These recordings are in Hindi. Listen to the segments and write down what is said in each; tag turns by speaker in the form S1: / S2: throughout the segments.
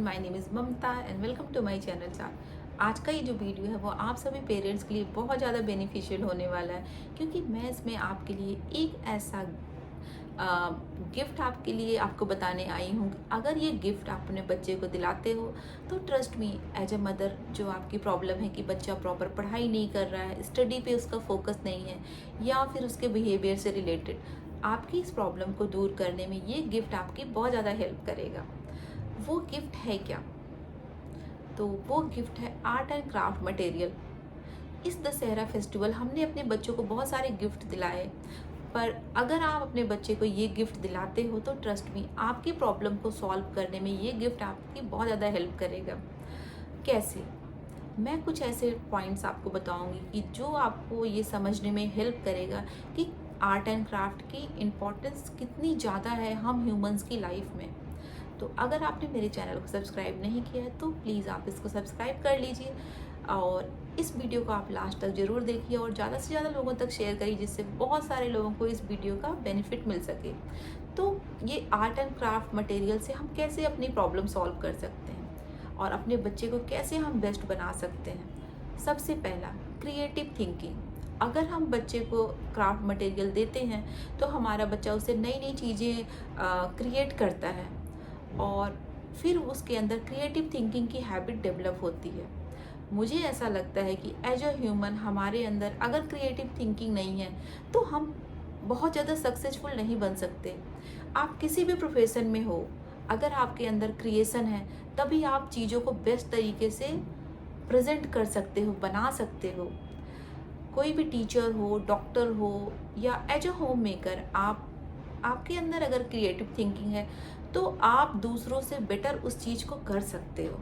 S1: My name is Mamta and welcome to my channel चार। आज का ये जो वीडियो है वो आप सभी पेरेंट्स के लिए बहुत ज़्यादा बेनिफिशियल होने वाला है, क्योंकि मैं इसमें आपके लिए एक ऐसा गिफ्ट आपके लिए आपको बताने आई हूँ कि अगर ये गिफ्ट आप अपने बच्चे को दिलाते हो तो trust me, as a mother, जो आपकी प्रॉब्लम है कि बच्चा प्रॉपर पढ़ाई नहीं कर रहा है, स्टडी पे उसका फोकस नहीं है या फिर उसके बिहेवियर से रिलेटेड, आपकी इस प्रॉब्लम को दूर करने में ये गिफ्ट आपकी बहुत ज़्यादा हेल्प करेगा। वो गिफ्ट है क्या? तो वो गिफ्ट है आर्ट एंड क्राफ्ट मटेरियल। इस दशहरा फेस्टिवल हमने अपने बच्चों को बहुत सारे गिफ्ट दिलाए, पर अगर आप अपने बच्चे को ये गिफ्ट दिलाते हो तो ट्रस्ट मी, आपकी प्रॉब्लम को सॉल्व करने में ये गिफ्ट आपकी बहुत ज़्यादा हेल्प करेगा। कैसे? मैं कुछ ऐसे पॉइंट्स आपको बताऊंगी कि जो आपको ये समझने में हेल्प करेगा कि आर्ट एंड क्राफ्ट की इम्पोर्टेंस कितनी ज़्यादा है हम ह्यूमंस की लाइफ में। तो अगर आपने मेरे चैनल को सब्सक्राइब नहीं किया है तो प्लीज़ आप इसको सब्सक्राइब कर लीजिए और इस वीडियो को आप लास्ट तक ज़रूर देखिए और ज़्यादा से ज़्यादा लोगों तक शेयर करिए, जिससे बहुत सारे लोगों को इस वीडियो का बेनिफिट मिल सके। तो ये आर्ट एंड क्राफ्ट मटेरियल से हम कैसे अपनी प्रॉब्लम सॉल्व कर सकते हैं और अपने बच्चे को कैसे हम बेस्ट बना सकते हैं। सबसे पहला, क्रिएटिव थिंकिंग। अगर हम बच्चे को क्राफ्ट मटेरियल देते हैं तो हमारा बच्चा उससे नई नई चीज़ें क्रिएट करता है और फिर उसके अंदर क्रिएटिव थिंकिंग की हैबिट डेवलप होती है। मुझे ऐसा लगता है कि एज अ ह्यूमन हमारे अंदर अगर क्रिएटिव थिंकिंग नहीं है तो हम बहुत ज़्यादा सक्सेसफुल नहीं बन सकते। आप किसी भी प्रोफेशन में हो, अगर आपके अंदर क्रिएशन है तभी आप चीज़ों को बेस्ट तरीके से प्रेजेंट कर सकते हो, बना सकते हो। कोई भी टीचर हो, डॉक्टर हो या एज अ होम मेकर, आपके अंदर अगर क्रिएटिव थिंकिंग है तो आप दूसरों से बेटर उस चीज़ को कर सकते हो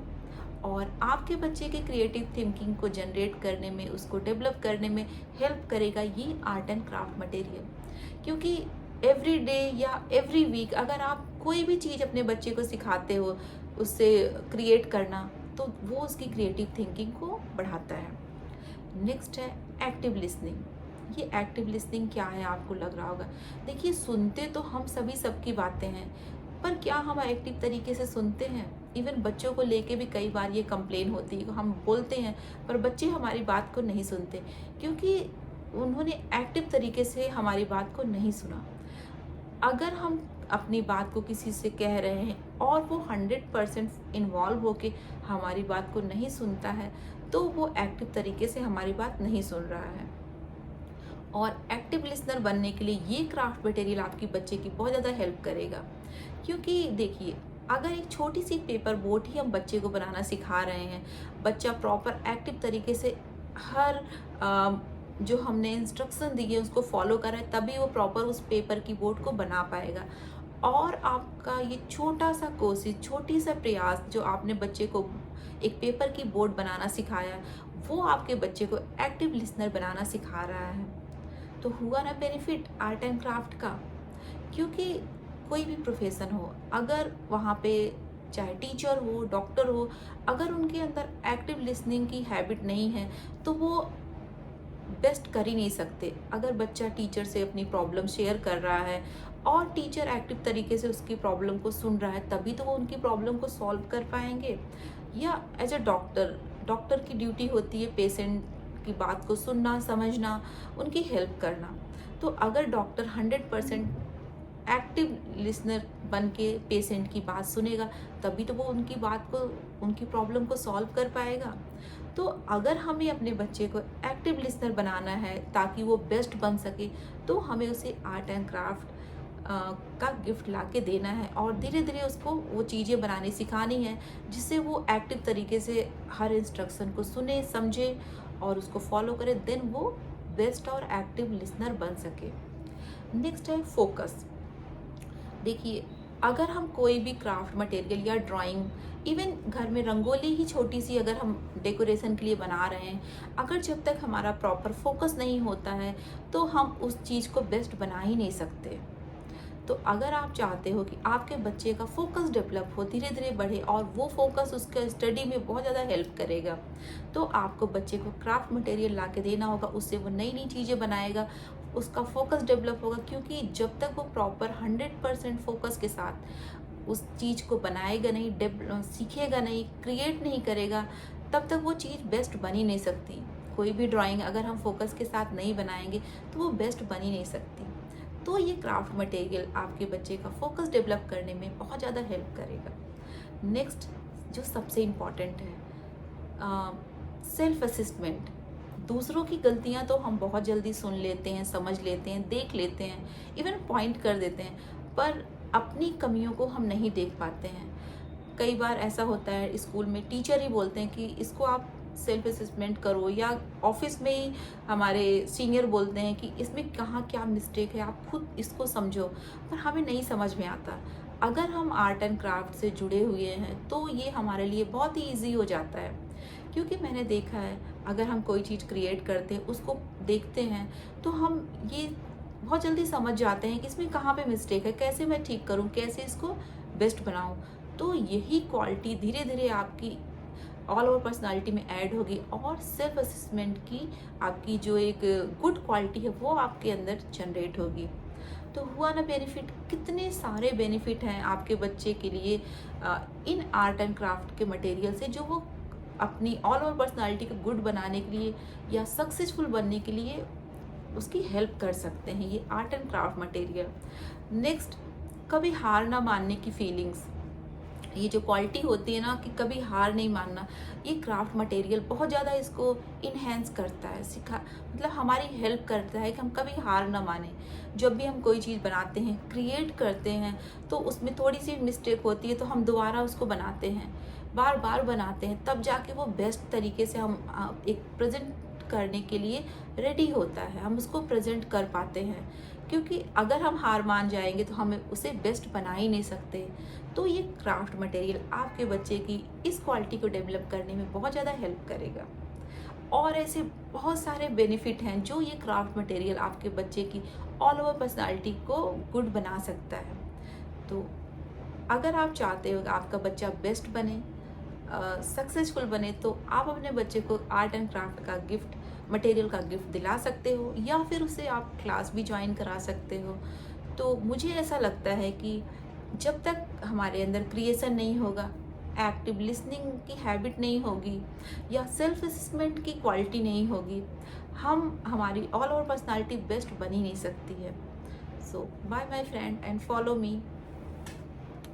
S1: और आपके बच्चे के क्रिएटिव थिंकिंग को जनरेट करने में, उसको डेवलप करने में हेल्प करेगा ये आर्ट एंड क्राफ्ट मटेरियल। क्योंकि एवरी डे या एवरी वीक अगर आप कोई भी चीज़ अपने बच्चे को सिखाते हो उससे क्रिएट करना, तो वो उसकी क्रिएटिव थिंकिंग को बढ़ाता है। नेक्स्ट है एक्टिव लिसनिंग। ये एक्टिव लिसनिंग क्या है आपको लग रहा होगा। देखिए, सुनते तो हम सभी सबकी बातें हैं, पर क्या हम एक्टिव तरीके से सुनते हैं? इवन बच्चों को लेके भी कई बार ये कंप्लेन होती है, हम बोलते हैं पर बच्चे हमारी बात को नहीं सुनते क्योंकि उन्होंने एक्टिव तरीके से हमारी बात को नहीं सुना। अगर हम अपनी बात को किसी से कह रहे हैं और वो 100% इन्वॉल्व होके हमारी बात को नहीं सुनता है तो वो एक्टिव तरीके से हमारी बात नहीं सुन रहा है। और एक्टिव लिसनर बनने के लिए ये क्राफ्ट मटेरियल आपकी बच्चे की बहुत ज़्यादा हेल्प करेगा। क्योंकि देखिए, अगर एक छोटी सी पेपर बोट ही हम बच्चे को बनाना सिखा रहे हैं, बच्चा प्रॉपर एक्टिव तरीके से हर जो हमने इंस्ट्रक्शन दी है उसको फॉलो करे, तभी वो प्रॉपर उस पेपर की बोट को बना पाएगा। और आपका ये छोटा सा कोशिश, छोटी सा प्रयास जो आपने बच्चे को एक पेपर की बोट बनाना सिखाया, वो आपके बच्चे को एक्टिव लिसनर बनाना सिखा रहा है। तो हुआ ना बेनिफिट आर्ट एंड क्राफ्ट का। क्योंकि कोई भी प्रोफेशन हो, अगर वहाँ पे चाहे टीचर हो, डॉक्टर हो, अगर उनके अंदर एक्टिव लिसनिंग की हैबिट नहीं है तो वो बेस्ट कर ही नहीं सकते। अगर बच्चा टीचर से अपनी प्रॉब्लम शेयर कर रहा है और टीचर एक्टिव तरीके से उसकी प्रॉब्लम को सुन रहा है, तभी तो वो उनकी प्रॉब्लम को सॉल्व कर पाएंगे। या एज अ डॉक्टर, डॉक्टर की ड्यूटी होती है पेशेंट की बात को सुनना, समझना, उनकी हेल्प करना। तो अगर डॉक्टर 100% एक्टिव लिसनर बन के पेशेंट की बात सुनेगा, तभी तो वो उनकी बात को, उनकी प्रॉब्लम को सॉल्व कर पाएगा। तो अगर हमें अपने बच्चे को एक्टिव लिसनर बनाना है ताकि वो बेस्ट बन सके, तो हमें उसे आर्ट एंड क्राफ्ट का गिफ्ट ला के देना है और धीरे धीरे उसको वो चीज़ें बनानी सिखानी है जिससे वो एक्टिव तरीके से हर इंस्ट्रक्शन को सुने, समझे और उसको फॉलो करे, देन वो बेस्ट और एक्टिव लिसनर बन सके। नेक्स्ट है फोकस। देखिए, अगर हम कोई भी क्राफ्ट मटेरियल या ड्राइंग, इवन घर में रंगोली ही छोटी सी अगर हम डेकोरेशन के लिए बना रहे हैं, अगर जब तक हमारा प्रॉपर फोकस नहीं होता है तो हम उस चीज़ को बेस्ट बना ही नहीं सकते। तो अगर आप चाहते हो कि आपके बच्चे का फोकस डेवलप हो, धीरे धीरे बढ़े और वो फोकस उसके स्टडी में बहुत ज़्यादा हेल्प करेगा, तो आपको बच्चे को क्राफ्ट मटेरियल ला के देना होगा। उससे वो नई नई चीज़ें बनाएगा, उसका फोकस डेवलप होगा। क्योंकि जब तक वो प्रॉपर 100% फोकस के साथ उस चीज़ को बनाएगा नहीं, सीखेगा नहीं, क्रिएट नहीं करेगा, तब तक वो चीज़ बेस्ट बन ही नहीं सकती। कोई भी ड्राइंग अगर हम फोकस के साथ नहीं बनाएंगे तो वो बेस्ट बन ही नहीं सकती। तो ये क्राफ्ट मटेरियल आपके बच्चे का फोकस डेवलप करने में बहुत ज़्यादा हेल्प करेगा। नेक्स्ट जो सबसे इम्पॉर्टेंट है, सेल्फ असिस्टमेंट। दूसरों की गलतियां तो हम बहुत जल्दी सुन लेते हैं, समझ लेते हैं, देख लेते हैं, इवन पॉइंट कर देते हैं, पर अपनी कमियों को हम नहीं देख पाते हैं। कई बार ऐसा होता है, स्कूल में टीचर ही बोलते हैं कि इसको आप सेल्फ असेसमेंट करो, या ऑफिस में ही हमारे सीनियर बोलते हैं कि इसमें कहाँ क्या मिस्टेक है, आप खुद इसको समझो, पर हमें नहीं समझ में आता। अगर हम आर्ट एंड क्राफ्ट से जुड़े हुए हैं तो ये हमारे लिए बहुत ही ईजी हो जाता है, क्योंकि मैंने देखा है अगर हम कोई चीज़ क्रिएट करते हैं, उसको देखते हैं, तो हम ये बहुत जल्दी समझ जाते हैं कि इसमें कहाँ पे मिस्टेक है, कैसे मैं ठीक करूँ, कैसे इसको बेस्ट बनाऊँ। तो यही क्वालिटी धीरे धीरे आपकी ऑल ओवर पर्सनालिटी में ऐड होगी, और सेल्फ असेसमेंट की आपकी जो एक गुड क्वालिटी है वो आपके अंदर जनरेट होगी। तो हुआ ना बेनिफिट, कितने सारे बेनिफिट हैं आपके बच्चे के लिए इन आर्ट एंड क्राफ्ट के मटेरियल से, जो वो अपनी ऑल ओवर पर्सनालिटी को गुड बनाने के लिए या सक्सेसफुल बनने के लिए उसकी हेल्प कर सकते हैं ये art and craft material. Next, कभी हार ना मानने की फीलिंग्स। ये जो क्वालिटी होती है ना कि कभी हार नहीं मानना, ये क्राफ्ट मटेरियल बहुत ज़्यादा इसको इन्हेंस करता है, मतलब हमारी हेल्प करता है कि हम कभी हार ना माने। जब भी हम कोई चीज़ बनाते हैं, क्रिएट करते हैं, तो उसमें थोड़ी सी मिस्टेक होती है तो हम दोबारा उसको बनाते हैं, बार बार बनाते हैं, तब जाके वो बेस्ट तरीके से हम एक प्रेजेंट करने के लिए रेडी होता है, हम उसको प्रेजेंट कर पाते हैं। क्योंकि अगर हम हार मान जाएंगे तो हमें उसे बेस्ट बना ही नहीं सकते। तो ये क्राफ्ट मटेरियल आपके बच्चे की इस क्वालिटी को डेवलप करने में बहुत ज़्यादा हेल्प करेगा। और ऐसे बहुत सारे बेनिफिट हैं जो ये क्राफ्ट मटेरियल आपके बच्चे की ऑल ओवर पर्सनालिटी को गुड बना सकता है। तो अगर आप चाहते हो कि आपका बच्चा बेस्ट बने, सक्सेसफुल बने, तो आप अपने बच्चे को आर्ट एंड क्राफ्ट का गिफ्ट, मटेरियल का गिफ्ट दिला सकते हो, या फिर उसे आप क्लास भी ज्वाइन करा सकते हो। तो मुझे ऐसा लगता है कि जब तक हमारे अंदर क्रिएशन नहीं होगा, एक्टिव लिसनिंग की हैबिट नहीं होगी, या सेल्फ असेसमेंट की क्वालिटी नहीं होगी, हम हमारी ऑल ओवर पर्सनालिटी बेस्ट बन ही नहीं सकती है। So bye my friend and follow me.